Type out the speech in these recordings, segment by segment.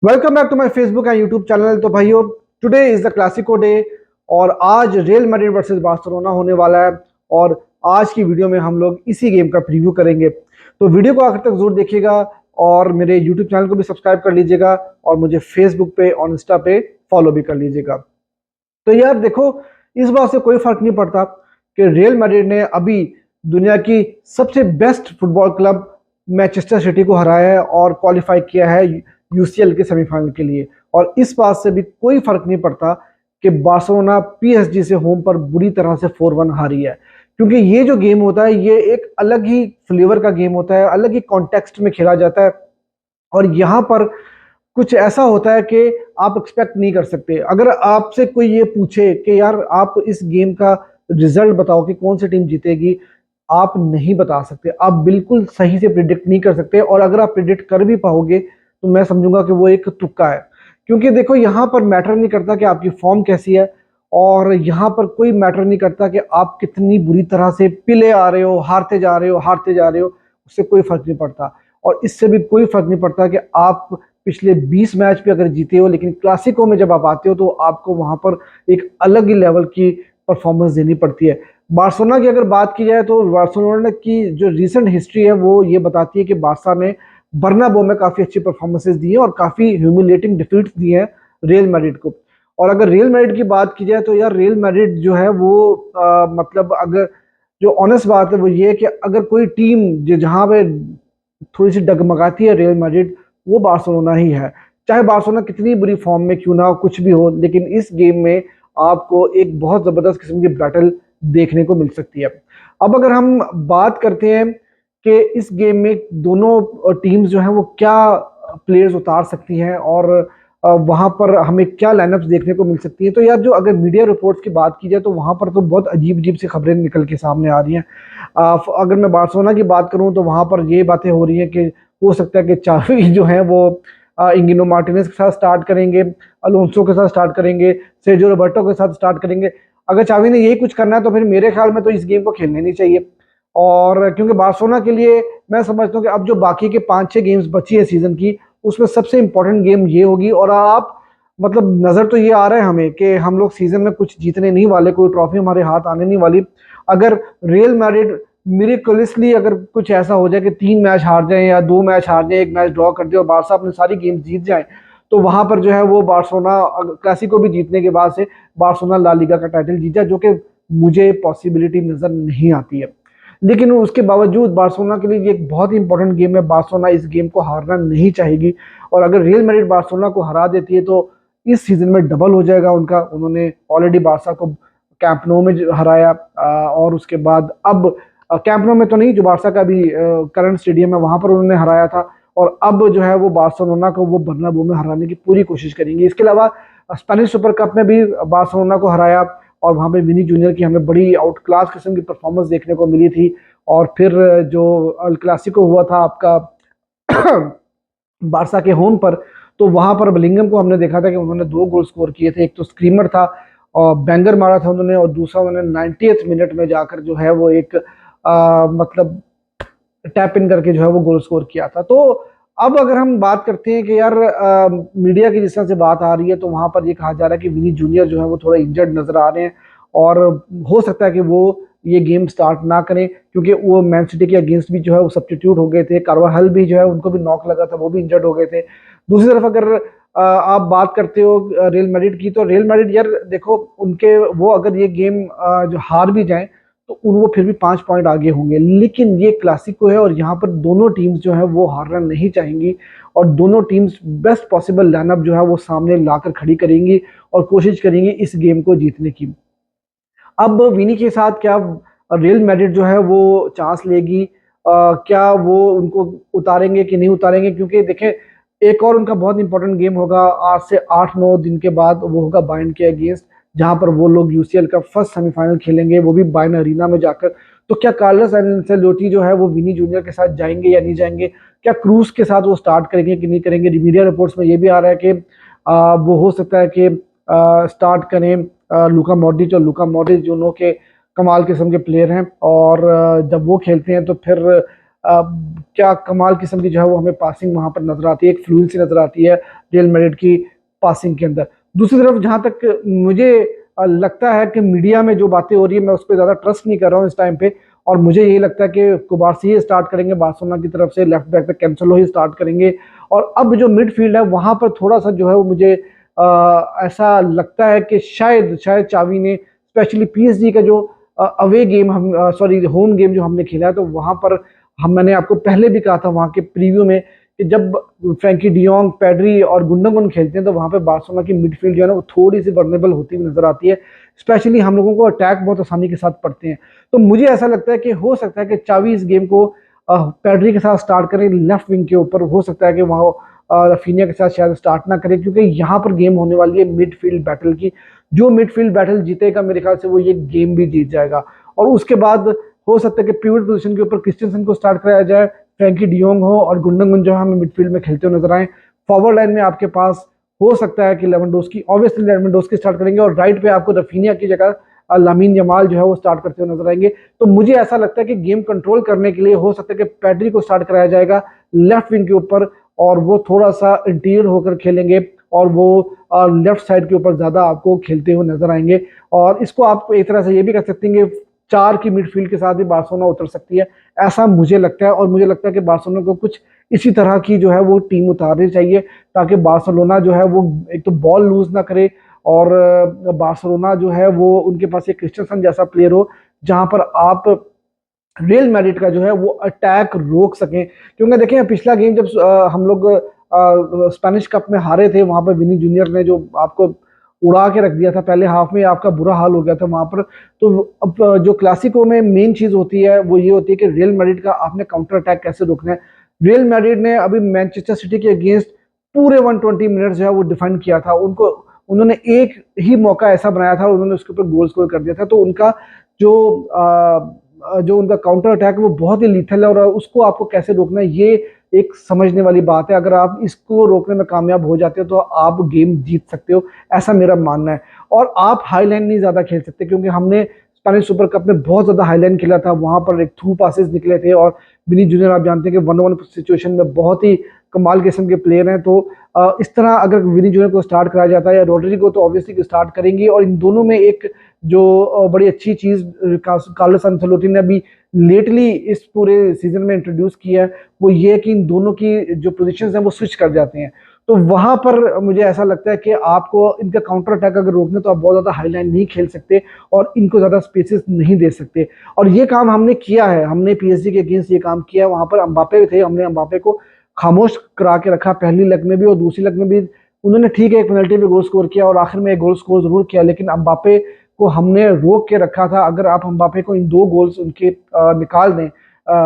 Welcome back to my Facebook and YouTube channel. तो भाइयों, today is the Clasico day और आज real Madrid versus Barcelona होने वाला है। और आज की वीडियो में हम लोग इसी गेम का प्रीव्यू करेंगे। तो वीडियो को आखिर तक जरूर देखिएगा और मेरे यूट्यूब चैनल को भी सब्सक्राइब कर लीजिएगा और मुझे फेसबुक पे और इंस्टा पे फॉलो भी कर लीजिएगा। तो यार देखो, इस बात से कोई फर्क नहीं पड़ता कि रियल मैड्रिड ने अभी दुनिया की सबसे best football club Manchester city को हराया है और क्वालिफाई किया है यूसीएल के सेमीफाइनल के लिए। और इस बात से भी कोई फर्क नहीं पड़ता कि बार्सिलोना पीएसजी से होम पर बुरी तरह से 4-1 हारी है, क्योंकि ये जो गेम होता है ये एक अलग ही फ्लेवर का गेम होता है, अलग ही कॉन्टेक्स्ट में खेला जाता है। और यहाँ पर कुछ ऐसा होता है कि आप एक्सपेक्ट नहीं कर सकते। अगर आपसे कोई ये पूछे कि यार आप इस गेम का रिजल्ट बताओ कि कौन सी टीम जीतेगी, आप नहीं बता सकते, आप बिल्कुल सही से प्रिडिक्ट नहीं कर सकते। और अगर आप प्रिडिक्ट कर भी पाओगे तो मैं समझूंगा कि वो एक तुक्का है, क्योंकि देखो यहाँ पर मैटर नहीं करता कि आपकी फॉर्म कैसी है, और यहाँ पर कोई मैटर नहीं करता कि आप कितनी बुरी तरह से पिले आ रहे हो, हारते जा रहे हो, उससे कोई फर्क नहीं पड़ता। और इससे भी कोई फर्क नहीं पड़ता कि आप पिछले 20 मैच पे अगर जीते हो, लेकिन क्लासिको में जब आप आते हो तो आपको वहां पर एक अलग ही लेवल की परफॉर्मेंस देनी पड़ती है। बार्सिलोना की अगर बात की जाए तो बार्सिलोना की जो रिसेंट हिस्ट्री है वो ये बताती है कि बार्सा ने बर्नाबो में काफी अच्छी परफॉर्मेंसेस दी है और काफी ह्यूमिलेटिंग डिफीट्स दी हैं रियल मैड्रिड को। और अगर रियल मैड्रिड की बात की जाए तो यार रियल मैड्रिड जो है वो मतलब अगर जो ऑनेस्ट बात है वो ये है कि अगर कोई टीम जो जहां पे थोड़ी सी डगमगाती है रियल मैड्रिड, वो बार्सिलोना ही है। चाहे बार्सिलोना कितनी बुरी फॉर्म में क्यों ना हो, कुछ भी हो, लेकिन इस गेम में आपको एक बहुत जबरदस्त किस्म की बैटल देखने को मिल सकती है। अब अगर हम बात करते हैं कि इस गेम में दोनों टीम्स जो हैं वो क्या प्लेयर्स उतार सकती हैं और वहां पर हमें क्या लाइनअप्स देखने को मिल सकती हैं, तो यार जो अगर मीडिया रिपोर्ट्स की बात की जाए तो वहां पर तो बहुत अजीब अजीब सी खबरें निकल के सामने आ रही हैं। अगर मैं बार्सिलोना की बात करूं तो वहां पर ये बातें हो रही हैं कि हो सकता है कि चावी जो है वो इंगिनो मार्टिनेज के साथ स्टार्ट करेंगे, अलोंसो के साथ स्टार्ट करेंगे, सेर्जियो रोबर्टो के साथ स्टार्ट करेंगे। अगर चावी ने यही कुछ करना है तो फिर मेरे ख्याल में तो इस गेम को खेलने नहीं चाहिए। और क्योंकि बार्सिलोना के लिए मैं समझता हूँ कि अब जो बाकी के 5-6 गेम्स बची है सीजन की, उसमें सबसे इंपॉर्टेंट गेम ये होगी। और आप मतलब नजर तो ये आ रहा है हमें कि हम लोग सीजन में कुछ जीतने नहीं वाले, कोई ट्रॉफी हमारे हाथ आने नहीं वाली। अगर रियल मैड्रिड मिरेकलसली अगर कुछ ऐसा हो जाए कि 3 मैच हार जाए या 2 मैच हार जाए, 1 मैच ड्रॉ कर दे और बारसा अपने सारी गेम जीत जाए, तो वहां पर जो है वो बार्सिलोना क्लासिको भी जीतने के बाद से बार्सिलोना ला लीगा का टाइटल जीत जाए, जो कि मुझे पॉसिबिलिटी नजर नहीं आती है। लेकिन उसके बावजूद बार्सिलोना के लिए ये एक बहुत ही इंपॉर्टेंट गेम है, बार्सिलोना इस गेम को हारना नहीं चाहेगी। और अगर रियल मैड्रिड बार्सिलोना को हरा देती है तो इस सीजन में डबल हो जाएगा उनका। उन्होंने ऑलरेडी बारसा को कैंप नो में हराया और उसके बाद अब कैंप नो में तो नहीं, जो बारसा का भी करंट स्टेडियम है वहां पर उन्होंने हराया था। और अब जो है वो बार्सिलोना को वो बर्नाब्यू में हराने की पूरी कोशिश करेंगे। इसके अलावा स्पेनिश सुपर कप में भी बार्सिलोना को हराया और वहां पे विनी जूनियर की हमें बड़ी आउट क्लास किस्म की परफॉर्मेंस देखने को मिली थी। और फिर जो अल क्लासिको हुआ था आपका बारसा के होम पर, तो वहां पर बलिंगम को हमने देखा था कि उन्होंने 2 गोल स्कोर किए थे। एक तो स्क्रीमर था और बैंगर मारा था उन्होंने, और दूसरा उन्होंने 90th मिनट में जाकर जो है वो एक मतलब टैप इन करके जो है वो गोल स्कोर किया था। तो अब अगर हम बात करते हैं कि यार मीडिया की जिस तरह से बात आ रही है तो वहां पर ये कहा जा रहा है कि विनी जूनियर जो है वो थोड़ा इंजर्ड नजर आ रहे हैं और हो सकता है कि वो ये गेम स्टार्ट ना करें, क्योंकि वो मैन सिटी के अगेंस्ट भी जो है वो सब्स्टिट्यूट हो गए थे। कार्वाहल भी जो है उनको भी नॉक लगा था, वो भी इंजर्ड हो गए थे। दूसरी तरफ अगर आप बात करते हो रियल मैड्रिड की, तो रियल मैड्रिड यार देखो उनके वो अगर ये गेम जो हार भी जाए तो उन वो फिर भी 5 पॉइंट आगे होंगे। लेकिन ये क्लासिको है और यहाँ पर दोनों टीम्स जो है वो हारना नहीं चाहेंगी और दोनों टीम्स बेस्ट पॉसिबल लाइनअप जो है वो सामने लाकर खड़ी करेंगी और कोशिश करेंगी इस गेम को जीतने की। अब विनी के साथ क्या रियल मैड्रिड जो है वो चांस लेगी? क्या वो उनको उतारेंगे कि नहीं उतारेंगे? क्योंकि देखें, एक और उनका बहुत इंपॉर्टेंट गेम होगा आज से 8-9 दिन के बाद, वो होगा बायर्न के अगेंस्ट, जहां पर वो लोग यूसीएल का फर्स्ट सेमीफाइनल खेलेंगे, वो भी बायर्न अरीना में जाकर। तो क्या कार्लोस एंसेलोटी जो है वो विनी जूनियर के साथ जाएंगे या नहीं जाएंगे? क्या क्रूज के साथ वो स्टार्ट करेंगे कि नहीं करेंगे? मीडिया रिपोर्ट्स में ये भी आ रहा है कि वो हो सकता है कि स्टार्ट करें लूका मॉड्रिच, और लूका मॉड्रिच दोनों के कमाल किस्म के प्लेयर हैं और जब वो खेलते हैं तो फिर क्या कमाल किस्म की जो है वो हमें पासिंग वहां पर नजर आती है, एक फ्लुएंसी नजर आती है रियल मैड्रिड की पासिंग के अंदर। दूसरी तरफ जहां तक मुझे लगता है कि मीडिया में जो बातें हो रही है मैं उस पर ज्यादा ट्रस्ट नहीं कर रहा हूँ इस टाइम पे, और मुझे यही लगता है कि कुबारसी ही स्टार्ट करेंगे बार्सिलोना की तरफ से, लेफ्ट बैक पे कैंसेलो ही स्टार्ट करेंगे। और अब जो मिडफील्ड है वहां पर थोड़ा सा जो है वो मुझे ऐसा लगता है कि शायद शायद चावी ने स्पेशली पीएसजी का जो अवे गेम हम सॉरी होम गेम जो हमने खेला है, तो वहां पर मैंने आपको पहले भी कहा था वहां के प्रीव्यू में कि जब फ्रैंकी डियोंग, पेड्री और गुंडोगन खेलते हैं तो वहां पे बार्सिलोना की मिडफील्ड जो है ना वो थोड़ी सी वर्नेबल होती हुई नजर आती है। स्पेशली हम लोगों को अटैक बहुत आसानी के साथ पड़ते हैं। तो मुझे ऐसा लगता है कि हो सकता है कि चावी इस गेम को पेड्री के साथ स्टार्ट करें लेफ्ट विंग के ऊपर, हो सकता है कि वहाँ रफीनिया के साथ शायद स्टार्ट ना करें, क्योंकि यहाँ पर गेम होने वाली है मिडफील्ड बैटल की। जो मिडफील्ड बैटल जीतेगा मेरे ख्याल से वो ये गेम भी जीत जाएगा। और उसके बाद हो सकता है कि पिवट पोजीशन के ऊपर क्रिस्टियनसन को स्टार्ट कराया जाए, फ्रैंकी डियोंग हो और गुंडोगन जो हमें मिडफील्ड में खेलते हुए नजर आए। फॉरवर्ड लाइन में आपके पास हो सकता है कि लेवेंडोस्की, ऑब्वियसली लेवेंडोस्की स्टार्ट करेंगे, और राइट पे आपको रफीनिया की जगह लामीन यमाल जो है वो स्टार्ट करते हुए नजर आएंगे। तो मुझे ऐसा लगता है कि गेम कंट्रोल करने के लिए हो सकता है कि पैड्री को स्टार्ट कराया जाएगा लेफ्ट विंग के ऊपर, और वो थोड़ा सा इंटीरियर होकर खेलेंगे और वो लेफ्ट साइड के ऊपर ज्यादा आपको खेलते हुए नजर आएंगे। और इसको आप एक तरह से ये भी कह सकते हैं कि 4 की मिडफील्ड के साथ भी बार्सिलोना उतर सकती है, ऐसा मुझे लगता है। और मुझे लगता है कि बार्सिलोना को कुछ इसी तरह की जो है वो टीम उतारनी चाहिए, ताकि बार्सिलोना जो है वो एक तो बॉल लूज ना करे, और बार्सिलोना जो है वो उनके पास एक क्रिस्टियनसन जैसा प्लेयर हो जहां पर आप रियल मैड्रिड का जो है वो अटैक रोक सकें। क्योंकि देखें पिछला गेम जब हम लोग स्पेनिश कप में हारे थे, वहां पर विनी जूनियर ने जो आपको उड़ा के रख दिया था, पहले हाफ में आपका बुरा हाल हो गया था वहां पर। तो अब जो क्लासिको में मेन चीज होती है वो ये होती है कि रियल मैड्रिड का आपने काउंटर अटैक कैसे रोकना है। रियल मैड्रिड ने अभी मैनचेस्टर सिटी के अगेंस्ट पूरे 120 मिनट जो है वो डिफेंड किया था। उनको उन्होंने एक ही मौका ऐसा बनाया था, उन्होंने उसके ऊपर गोल स्कोर कर दिया था। तो उनका जो जो उनका काउंटर अटैक है वो बहुत ही लीथल है, और उसको आपको कैसे रोकना है ये एक समझने वाली बात है। अगर आप इसको रोकने में कामयाब हो जाते हो तो आप गेम जीत सकते हो, ऐसा मेरा मानना है। और आप हाई लाइन नहीं ज्यादा खेल सकते, क्योंकि हमने स्पेनिश सुपर कप में बहुत ज्यादा हाई लाइन खेला था, वहां पर एक थ्रू पासेस निकले थे, और विनी जूनियर आप जानते हैं कि 1-on-1 सिचुएशन में बहुत ही कमाल किस्म के प्लेयर हैं। तो इस तरह अगर विनी जूनियर को स्टार्ट कराया जाता है या रोड्रिगो को, तो ऑब्वियसली स्टार्ट करेंगे। और इन दोनों में एक जो बड़ी अच्छी चीज कार्लोस एंcelotti ने अभी लेटली इस पूरे सीजन में इंट्रोड्यूस किया है वो ये है कि इन दोनों की जो पोजीशंस हैं वो स्विच कर जाते हैं। तो वहां पर मुझे ऐसा लगता है कि आपको इनका काउंटर अटैक अगर रोकने तो आप बहुत ज्यादा हाई लाइन नहीं खेल सकते और इनको ज्यादा स्पेसेस नहीं दे सकते। और ये काम हमने किया है, हमने पीएसजी के अगेंस्ट ये काम किया है। वहां पर अम्बापे थे, हमने अम्बापे को खामोश करा के रखा पहली लेग में भी और दूसरी लेग में भी। उन्होंने ठीक है एक पेनल्टी में गोल स्कोर किया और आखिर में एक गोल स्कोर जरूर किया, लेकिन अम्बापे को हमने रोक के रखा था। अगर आप अम्बापे को इन 2 गोल्स उनके निकाल दें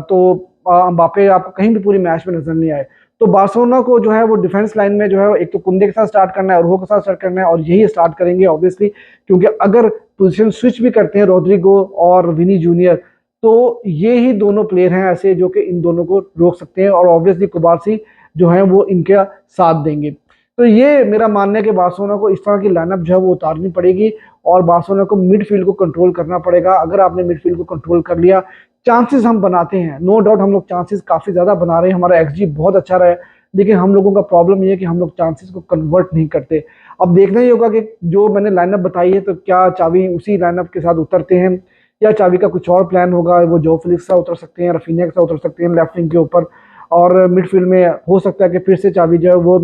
तो अम्बापे आपको कहीं भी पूरी मैच में नजर नहीं आए। तो बार्सिलोना को जो है वो डिफेंस लाइन में जो है एक तो कुंदे के साथ स्टार्ट करना है और के साथ स्टार्ट करना है, और यही स्टार्ट करेंगे ऑब्वियसली, क्योंकि अगर पोजीशन स्विच भी करते हैं रोड्रिगो और विनी जूनियर तो ये ही दोनों प्लेयर हैं ऐसे जो कि इन दोनों को रोक सकते हैं, और ऑब्वियसली कुबारसी जो है वो इनका साथ देंगे। तो ये मेरा मानना है कि बार्सिलोना को इस तरह की लाइनअप जो है वो उतारनी पड़ेगी, और बार्सिलोना को मिडफील्ड को कंट्रोल करना पड़ेगा। अगर आपने मिडफील्ड को कंट्रोल कर लिया, चांसेस हम बनाते हैं, नो डाउट हम लोग चांसेस काफी ज्यादा बना रहे हैं, हमारा एक्सजी बहुत अच्छा रहा है, लेकिन हम लोगों का प्रॉब्लम ये है कि हम लोग चांसेस को कन्वर्ट नहीं करते। अब देखना ही होगा कि जो मैंने लाइनअप बताई है तो क्या चावी उसी लाइनअप के साथ उतरते हैं या चावी का कुछ और प्लान होगा। वो जो फिलिक्स से उतर सकते हैं, रफीनिया के साथ उतर सकते हैं लेफ्ट विंग के ऊपर, और मिडफील्ड में हो सकता है कि फिर से चावी जो है वो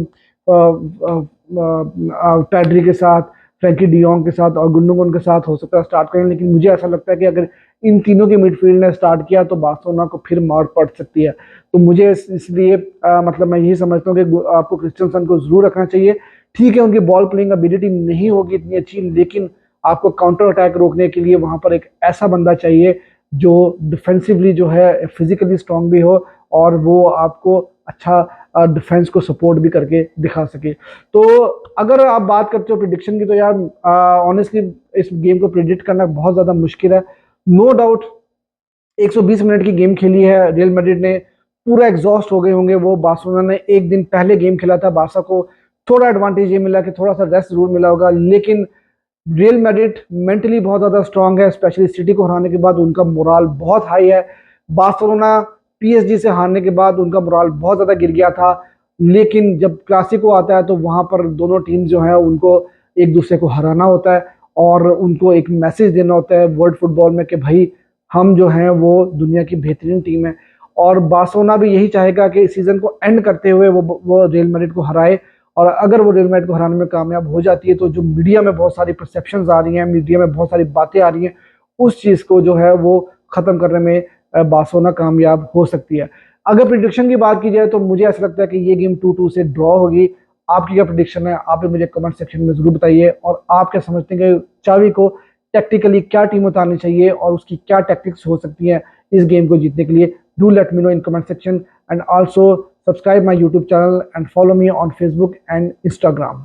पैड्री के साथ, फ्रैंकी डियोंग के साथ और गुंडोगन के साथ हो सकता है स्टार्ट करें। लेकिन मुझे ऐसा लगता है कि अगर इन तीनों के मिडफील्ड ने स्टार्ट किया तो बार्सिलोना को फिर मार पड़ सकती है। तो मुझे इसलिए मतलब मैं यही समझता हूँ कि आपको क्रिस्टियनसन को जरूर रखना चाहिए। ठीक है उनकी बॉल प्लेइंग एबिलिटी नहीं होगी इतनी अच्छी, लेकिन आपको काउंटर अटैक रोकने के लिए वहां पर एक ऐसा बंदा चाहिए जो डिफेंसिवली जो है फिजिकली स्ट्रांग भी हो और वो आपको अच्छा डिफेंस को सपोर्ट भी करके दिखा सके। तो अगर आप बात करते हो प्रिडिक्शन की, तो यार ऑनेस्टली इस गेम को प्रिडिक्ट करना बहुत ज्यादा मुश्किल है। नो डाउट 120 मिनट की गेम खेली है, रियल मैड्रिड ने पूरा एग्जॉस्ट हो गए होंगे वो। बार्सिलोना ने एक दिन पहले गेम खेला था, बार्सा को थोड़ा एडवांटेज ये मिला कि थोड़ा सा रेस्ट जरूर मिला होगा, लेकिन रियल मैड्रिड मेंटली बहुत ज्यादा स्ट्रांग है, स्पेशली सिटी को हराने के बाद उनका मोराल बहुत हाई है। बार्सिलोना पीएसजी से हारने के बाद उनका मोराल बहुत ज़्यादा गिर गया था, लेकिन जब क्लासिको आता है तो वहाँ पर दोनों टीम जो है उनको एक दूसरे को हराना होता है और उनको एक मैसेज देना होता है वर्ल्ड फुटबॉल में कि भाई हम जो हैं वो दुनिया की बेहतरीन टीम है। और बार्सिलोना भी यही चाहेगा कि इस सीज़न को एंड करते हुए वो रियल मैड्रिड को हराए, और अगर वो रियल मैड्रिड को हराने में कामयाब हो जाती है तो जो मीडिया में बहुत सारी परसेप्शंस आ रही हैं, मीडिया में बहुत सारी बातें आ रही हैं, उस चीज़ को जो है वो ख़त्म करने में बार्सिलोना कामयाब हो सकती है। अगर प्रिडिक्शन की बात की जाए तो मुझे ऐसा लगता है कि ये गेम 2-2 से ड्रॉ होगी। आपकी क्या प्रिडिक्शन है, आप भी मुझे कमेंट सेक्शन में ज़रूर बताइए। और आप क्या समझते हैं कि चावी को टैक्टिकली क्या टीम उतारनी चाहिए और उसकी क्या टैक्टिक्स हो सकती हैं इस गेम को जीतने के लिए? Do let me know in comment section and also subscribe my YouTube channel and follow me on Facebook and Instagram.